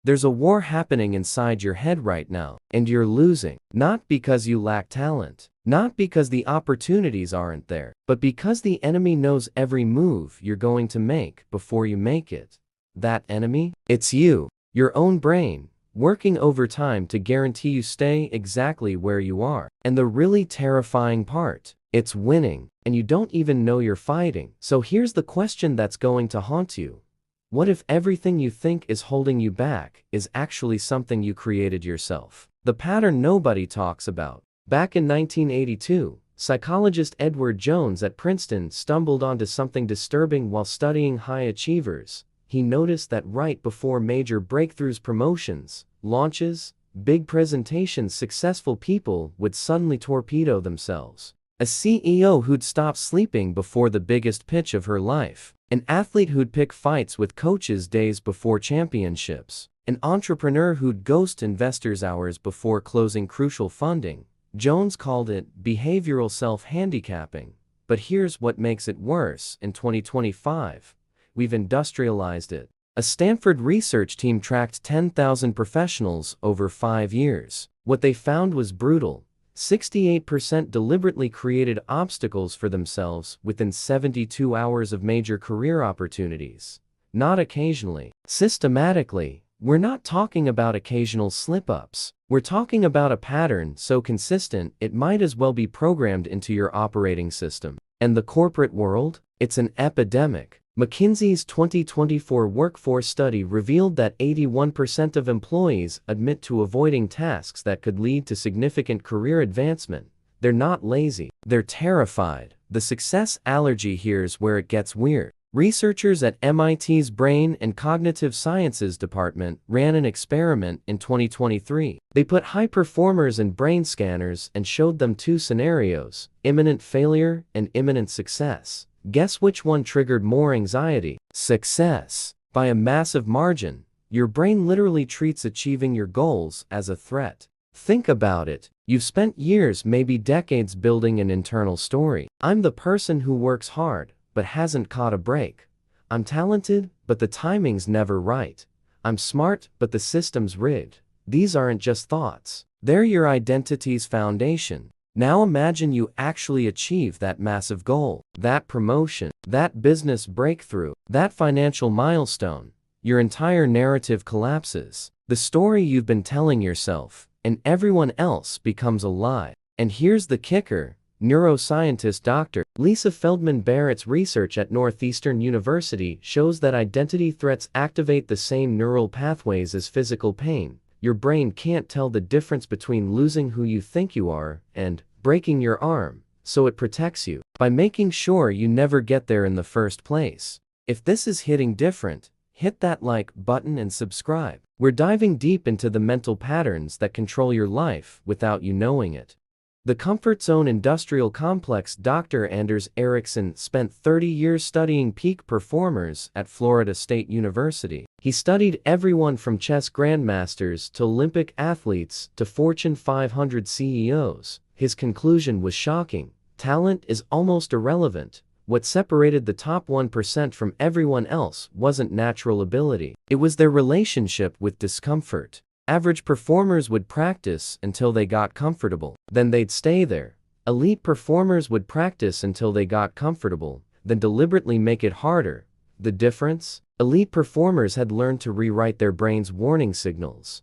There's a war happening inside your head right now, and you're losing. Not because you lack talent, not because the opportunities aren't there, but because the enemy knows every move you're going to make before you make it. That enemy? It's you, your own brain, working overtime to guarantee you stay exactly where you are. And the really terrifying part, it's winning, and you don't even know you're fighting. So here's the question that's going to haunt you. What if everything you think is holding you back is actually something you created yourself? The pattern nobody talks about. Back in 1982, psychologist Edward Jones at Princeton stumbled onto something disturbing while studying high achievers. He noticed that right before major breakthroughs, promotions, launches, big presentations, successful people would suddenly torpedo themselves. A CEO who'd stop sleeping before the biggest pitch of her life. An athlete who'd pick fights with coaches days before championships. An entrepreneur who'd ghost investors hours before closing crucial funding. Jones called it behavioral self-handicapping. But here's what makes it worse. In 2025, we've industrialized it. A Stanford research team tracked 10,000 professionals over 5 years. What they found was brutal. 68% deliberately created obstacles for themselves within 72 hours of major career opportunities. Not occasionally. Systematically. We're not talking about occasional slip-ups. We're talking about a pattern so consistent it might as well be programmed into your operating system. And the corporate world? It's an epidemic. McKinsey's 2024 workforce study revealed that 81% of employees admit to avoiding tasks that could lead to significant career advancement. They're not lazy. They're terrified. The success allergy here's where it gets weird. Researchers at MIT's Brain and Cognitive Sciences department ran an experiment in 2023. They put high performers in brain scanners and showed them two scenarios: imminent failure and imminent success. Guess which one triggered more anxiety? Success. By a massive margin. Your brain literally treats achieving your goals as a threat. Think about it. You've spent years, maybe decades, building an internal story. I'm the person who works hard, but hasn't caught a break. I'm talented, but the timing's never right. I'm smart, but the system's rigged. These aren't just thoughts. They're your identity's foundation. Now imagine you actually achieve that massive goal, that promotion, that business breakthrough, that financial milestone. Your entire narrative collapses. The story you've been telling yourself and everyone else becomes a lie. And here's the kicker. Neuroscientist Dr. Lisa Feldman Barrett's research at Northeastern University shows that identity threats activate the same neural pathways as physical pain. Your brain can't tell the difference between losing who you think you are and breaking your arm, so it protects you by making sure you never get there in the first place. If this is hitting different, hit that like button and subscribe. We're diving deep into the mental patterns that control your life without you knowing it. The comfort zone industrial complex. Dr. Anders Ericsson spent 30 years studying peak performers at Florida State University. He studied everyone from chess grandmasters to Olympic athletes to Fortune 500 CEOs. His conclusion was shocking. Talent is almost irrelevant. What separated the top 1% from everyone else wasn't natural ability. It was their relationship with discomfort. Average performers would practice until they got comfortable. Then they'd stay there. Elite performers would practice until they got comfortable, then deliberately make it harder. The difference? Elite performers had learned to rewrite their brain's warning signals.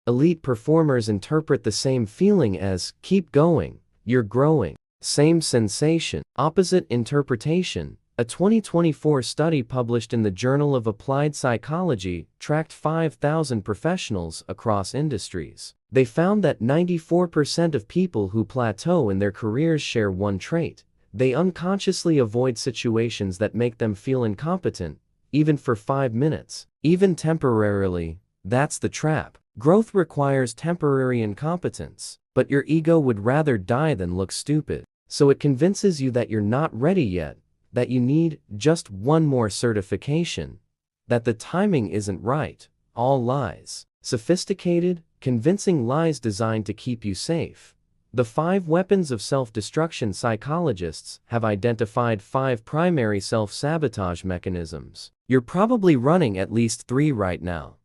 Elite performers interpret the same feeling as, keep going, you're growing. Same sensation, opposite interpretation. A 2024 study published in the Journal of Applied Psychology tracked 5,000 professionals across industries. They found that 94% of people who plateau in their careers share one trait. They unconsciously avoid situations that make them feel incompetent, even for 5 minutes, even temporarily. That's the trap. Growth requires temporary incompetence, but your ego would rather die than look stupid. So it convinces you that you're not ready yet, that you need just one more certification, that the timing isn't right. All lies. Sophisticated, convincing lies designed to keep you safe. The 5 weapons of self-destruction. Psychologists have identified 5 primary self-sabotage mechanisms. You're probably running at least 3 right now.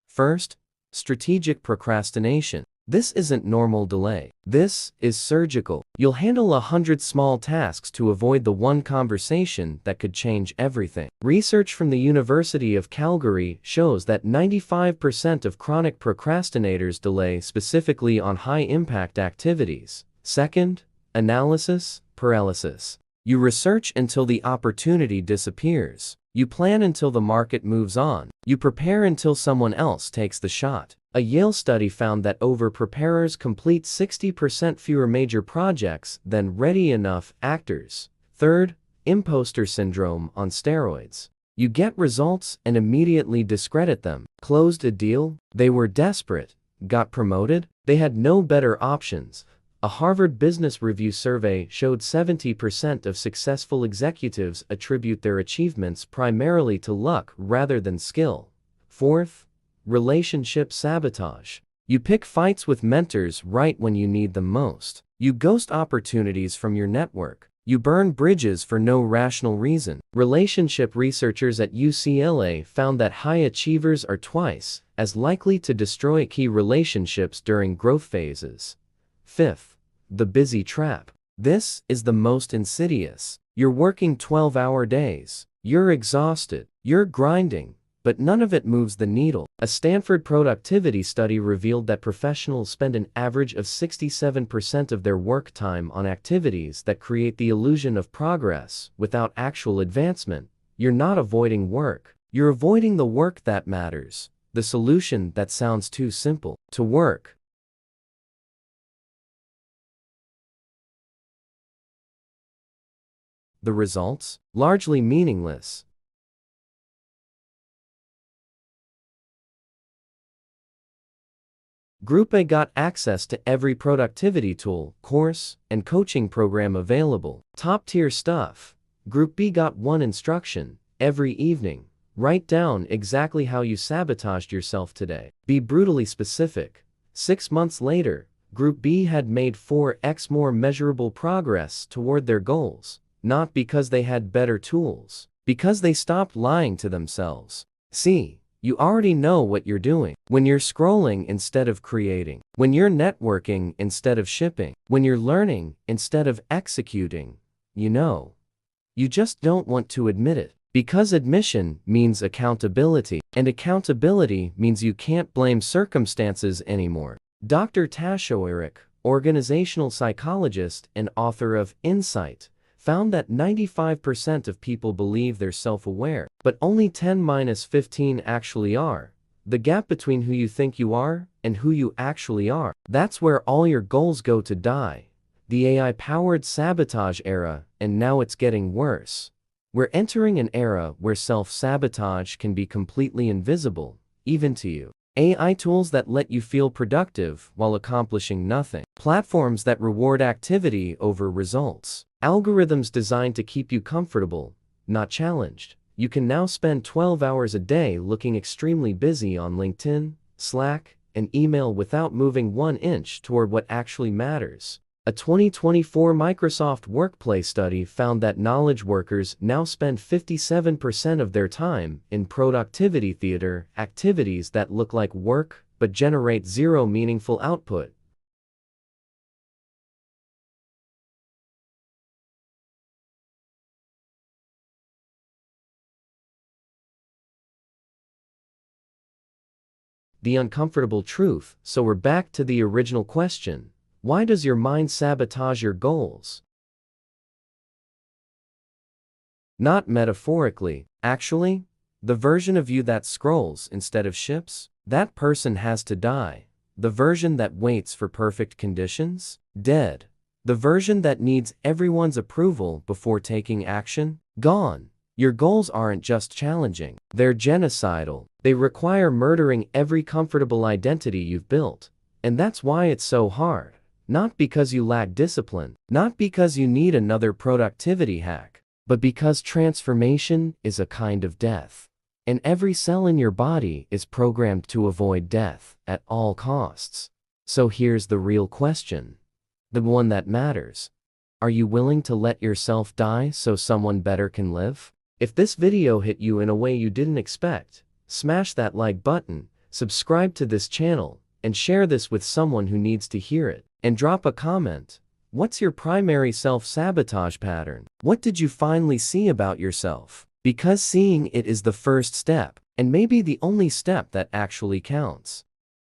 First, strategic procrastination. This isn't normal delay. This is surgical. You'll handle 100 small tasks to avoid the one conversation that could change everything. Research from the University of Calgary shows that 95% of chronic procrastinators delay specifically on high-impact activities. Second, analysis paralysis. You research until the opportunity disappears. You plan until the market moves on. You prepare until someone else takes the shot. A Yale study found that over-preparers complete 60% fewer major projects than ready-enough actors. Third, imposter syndrome on steroids. You get results and immediately discredit them. Closed a deal? They were desperate. Got promoted? They had no better options. A Harvard Business Review survey showed 70% of successful executives attribute their achievements primarily to luck rather than skill. Fourth, relationship sabotage. You pick fights with mentors right when you need them most. You ghost opportunities from your network. You burn bridges for no rational reason. Relationship researchers at UCLA found that high achievers are twice as likely to destroy key relationships during growth phases. Fifth, the busy trap. This is the most insidious. You're working 12-hour days. You're exhausted. You're grinding. But none of it moves the needle. A Stanford productivity study revealed that professionals spend an average of 67% of their work time on activities that create the illusion of progress without actual advancement. You're not avoiding work. You're avoiding the work that matters. The solution that sounds too simple. To work. The results? Largely meaningless. Group A got access to every productivity tool, course, and coaching program available. Top-tier stuff. Group B got one instruction: every evening, write down exactly how you sabotaged yourself today. Be brutally specific. 6 months later, Group B had made 4x more measurable progress toward their goals. Not because they had better tools, because they stopped lying to themselves. See, you already know what you're doing. When you're scrolling instead of creating, when you're networking instead of shipping, when you're learning instead of executing, you know. You just don't want to admit it. Because admission means accountability, and accountability means you can't blame circumstances anymore. Dr. Tasho Eric, organizational psychologist and author of Insight, found that 95% of people believe they're self-aware, but only 10–15 actually are. The gap between who you think you are and who you actually are, that's where all your goals go to die. The AI-powered sabotage era, and now it's getting worse. We're entering an era where self-sabotage can be completely invisible, even to you. AI tools that let you feel productive while accomplishing nothing. Platforms that reward activity over results. Algorithms designed to keep you comfortable, not challenged. You can now spend 12 hours a day looking extremely busy on LinkedIn, Slack, and email without moving 1 inch toward what actually matters. A 2024 Microsoft Workplace study found that knowledge workers now spend 57% of their time in productivity theater, activities that look like work but generate zero meaningful output. The uncomfortable truth. So we're back to the original question. Why does your mind sabotage your goals? Not metaphorically, actually. The version of you that scrolls instead of ships? That person has to die. The version that waits for perfect conditions? Dead. The version that needs everyone's approval before taking action? Gone. Your goals aren't just challenging, they're genocidal. They require murdering every comfortable identity you've built. And that's why it's so hard. Not because you lack discipline, not because you need another productivity hack, but because transformation is a kind of death. And every cell in your body is programmed to avoid death at all costs. So here's the real question. The one that matters. Are you willing to let yourself die so someone better can live? If this video hit you in a way you didn't expect, smash that like button, subscribe to this channel, and share this with someone who needs to hear it. And drop a comment. What's your primary self-sabotage pattern? What did you finally see about yourself? Because seeing it is the first step, and maybe the only step that actually counts.